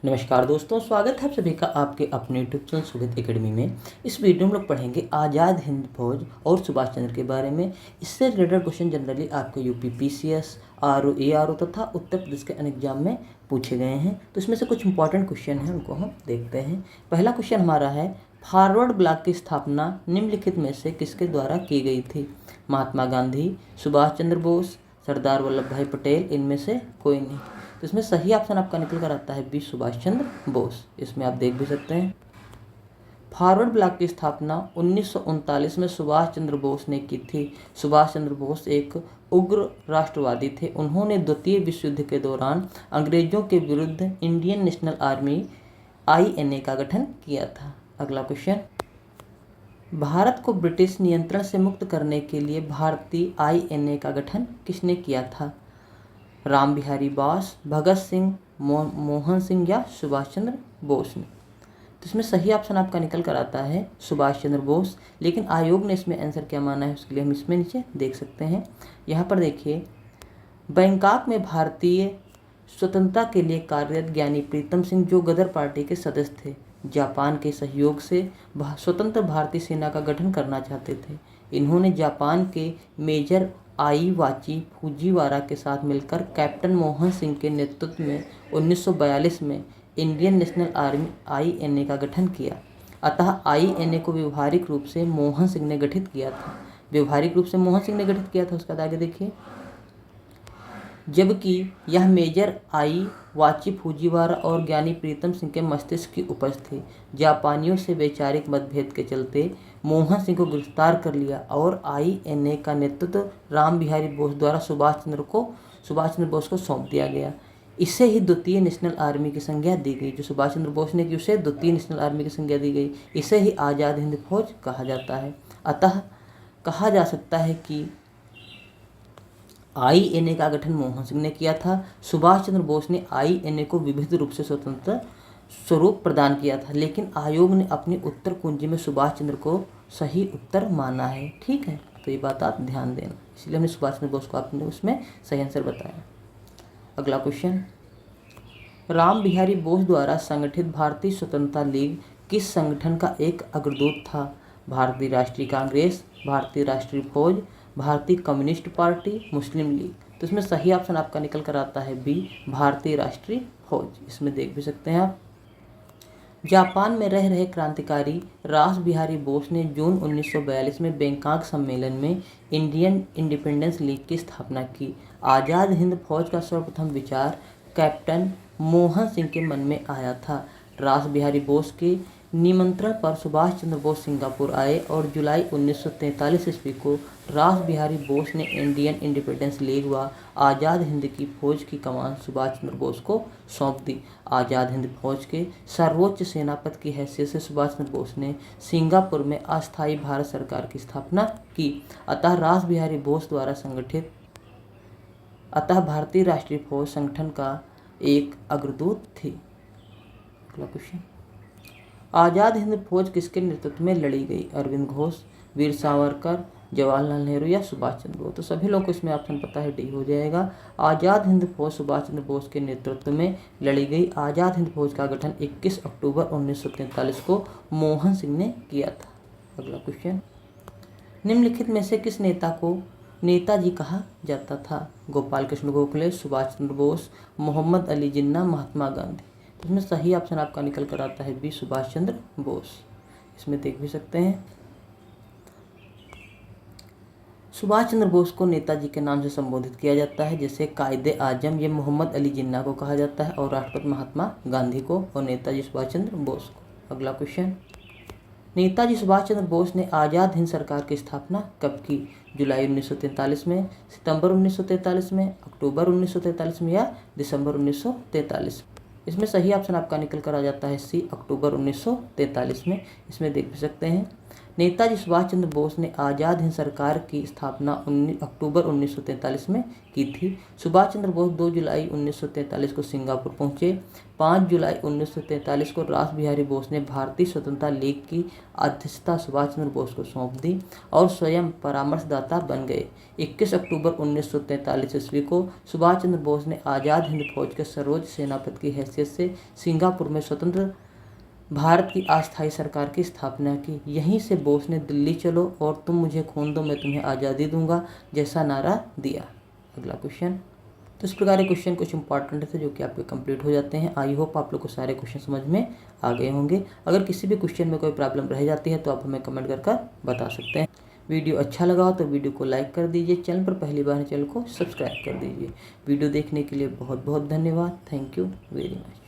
नमस्कार दोस्तों, स्वागत है आप सभी का आपके अपने यूट्यूब चैनल सुमित एकेडमी में। इस वीडियो में हम लोग पढ़ेंगे आज़ाद हिंद फौज और सुभाष चंद्र के बारे में। इससे रिलेटेड क्वेश्चन जनरली आपके यूपी पीसीएस, आरओ, एआरओ तथा उत्तर प्रदेश के अन्य एग्जाम में पूछे गए हैं। तो इसमें से कुछ इंपॉर्टेंट क्वेश्चन हैं, उनको हम देखते हैं। पहला क्वेश्चन हमारा है, फॉरवर्ड ब्लॉक की स्थापना निम्नलिखित में से किसके द्वारा की गई थी? महात्मा गांधी, सुभाष चंद्र बोस, सरदार वल्लभ भाई पटेल, इनमें से कोई नहीं। तो इसमें सही ऑप्शन आपका निकल कर आता है बी, सुभाष चंद्र बोस। इसमें आप देख भी सकते हैं। फॉरवर्ड ब्लॉक की स्थापना 1939 में सुभाष चंद्र बोस ने की थी। सुभाष चंद्र बोस एक उग्र राष्ट्रवादी थे। उन्होंने द्वितीय विश्व युद्ध के दौरान अंग्रेजों के विरुद्ध इंडियन नेशनल आर्मी INA का गठन किया था। अगला क्वेश्चन, भारत को ब्रिटिश नियंत्रण से मुक्त करने के लिए भारतीय INA का गठन किसने किया था? राम बिहारी बोस, भगत सिंह, मोहन सिंह या सुभाष चंद्र बोस ने? तो इसमें सही ऑप्शन आपका निकल कर आता है सुभाष चंद्र बोस। लेकिन आयोग ने इसमें आंसर क्या माना है उसके लिए हम इसमें नीचे देख सकते हैं। यहाँ पर देखिए, बैंकॉक में भारतीय स्वतंत्रता के लिए कार्यरत ज्ञानी प्रीतम सिंह, जो गदर पार्टी के सदस्य थे, जापान के सहयोग से स्वतंत्र भारतीय सेना का गठन करना चाहते थे। इन्होंने जापान के मेजर आईवाची फुजीवारा के साथ मिलकर कैप्टन मोहन सिंह के नेतृत्व में 1942 में इंडियन नेशनल आर्मी INA का गठन किया। अतः INA को व्यवहारिक रूप से मोहन सिंह ने गठित किया था। व्यवहारिक रूप से मोहन सिंह ने गठित किया था। उसका आगे देखिए, जबकि यह मेजर आईवाची फुजीवारा और ज्ञानी प्रीतम सिंह के मस्तिष्क की उपज थी। जापानियों से वैचारिक मतभेद के चलते मोहन सिंह को गिरफ्तार कर लिया और INA का नेतृत्व राम बिहारी बोस द्वारा सुभाष चंद्र बोस को सौंप दिया गया। इसे ही द्वितीय नेशनल आर्मी की संज्ञा दी गई। जो सुभाष चंद्र बोस ने की, उसे द्वितीय नेशनल आर्मी की संज्ञा दी गई। इसे ही आज़ाद हिंद फौज कहा जाता है। अतः कहा जा सकता है कि INA का गठन मोहन सिंह ने किया था। सुभाष चंद्र बोस ने INA को विविध रूप से स्वतंत्र स्वरूप प्रदान किया था। लेकिन आयोग ने अपनी उत्तर कुंजी में सुभाष चंद्र को सही उत्तर माना है। ठीक है, तो ये बात आप ध्यान देना। इसलिए हमने सुभाष चंद्र बोस को आपने उसमें सही आंसर बताया। अगला क्वेश्चन, राम बिहारी बोस द्वारा संगठित भारतीय स्वतंत्रता लीग किस संगठन का एक अग्रदूत था? भारतीय राष्ट्रीय कांग्रेस, भारतीय राष्ट्रीय फौज, भारतीय कम्युनिस्ट पार्टी, मुस्लिम लीग? तो इसमें सही ऑप्शन आपका निकल कर आता है बी, भारतीय राष्ट्रीय फौज। इसमें देख भी सकते हैं आप। जापान में रह रहे क्रांतिकारी रास बिहारी बोस ने जून 1942 में बैंकॉक सम्मेलन में इंडियन इंडिपेंडेंस लीग की स्थापना की। आज़ाद हिंद फौज का सर्वप्रथम विचार कैप्टन मोहन सिंह के मन में आया था। रास बिहारी बोस के निमंत्रण पर सुभाष चंद्र बोस सिंगापुर आए और जुलाई 1943 ईस्वी को रास बिहारी बोस ने इंडियन इंडिपेंडेंस लीग व आज़ाद हिंद की फौज की कमान सुभाष चंद्र बोस को सौंप दी। आज़ाद हिंद फौज के सर्वोच्च सेनापति की हैसियत से सुभाष चंद्र बोस ने सिंगापुर में अस्थायी भारत सरकार की स्थापना की। अतः रास बिहारी बोस द्वारा संगठित भारतीय राष्ट्रीय फौज संगठन का एक अग्रदूत थी। अगला क्वेश्चन, आज़ाद हिंद फौज किसके नेतृत्व में लड़ी गई? अरविंद घोष, वीर सावरकर, जवाहरलाल नेहरू या सुभाष चंद्र बोस? तो सभी लोगों को इसमें ऑप्शन पता है, डी हो जाएगा। आज़ाद हिंद फौज सुभाष चंद्र बोस के नेतृत्व में लड़ी गई। आज़ाद हिंद फौज का गठन 21 अक्टूबर 1943 को मोहन सिंह ने किया था। अगला क्वेश्चन, निम्नलिखित में से किस नेता को नेताजी कहा जाता था? गोपाल कृष्ण गोखले, सुभाष चंद्र बोस, मोहम्मद अली जिन्ना, महात्मा गांधी? इसमें सही ऑप्शन आपका निकल कर आता है बी, सुभाष चंद्र बोस। इसमें देख भी सकते हैं। सुभाष चंद्र बोस को नेताजी के नाम से संबोधित किया जाता है, जैसे कायदे आजम, ये मोहम्मद अली जिन्ना को कहा जाता है, और राष्ट्रपति महात्मा गांधी को, और नेताजी सुभाष चंद्र बोस को। अगला क्वेश्चन, नेताजी सुभाष चंद्र बोस ने आज़ाद हिंद सरकार की स्थापना कब की? जुलाई 1943 में, सितंबर 1943 में, अक्टूबर 1943 में या दिसंबर 1943? इसमें सही ऑप्शन आपका निकल कर आ जाता है सी, अक्टूबर 1943 में। इसमें देख भी सकते हैं। नेताजी सुभाष चंद्र बोस ने आज़ाद हिंद सरकार की स्थापना 19 अक्टूबर 1943 में की थी। सुभाष चंद्र बोस 2 जुलाई 1943 को सिंगापुर पहुंचे। 5 जुलाई 1943 को रास बिहारी बोस ने भारतीय स्वतंत्रता लीग की अध्यक्षता सुभाष चंद्र बोस को सौंप दी और स्वयं परामर्शदाता बन गए। 21 अक्टूबर 1943 ईस्वी को सुभाष चंद्र बोस ने आज़ाद हिंद फौज के सर्वोच्च सेनापति की हैसियत से सिंगापुर में स्वतंत्र भारत की अस्थायी सरकार की स्थापना की। यहीं से बोस ने दिल्ली चलो और तुम मुझे खून दो मैं तुम्हें आज़ादी दूंगा जैसा नारा दिया। अगला क्वेश्चन। तो इस प्रकार के क्वेश्चन कुछ इंपॉर्टेंट थे जो कि आपके कंप्लीट हो जाते हैं। आई होप आप लोग को सारे क्वेश्चन समझ में आ गए होंगे। अगर किसी भी क्वेश्चन में कोई प्रॉब्लम रह जाती है तो आप हमें कमेंट कर बता सकते हैं। वीडियो अच्छा लगा हो तो वीडियो को लाइक कर दीजिए। चैनल पर पहली बार चैनल को सब्सक्राइब कर दीजिए। वीडियो देखने के लिए बहुत बहुत धन्यवाद। Thank you very much.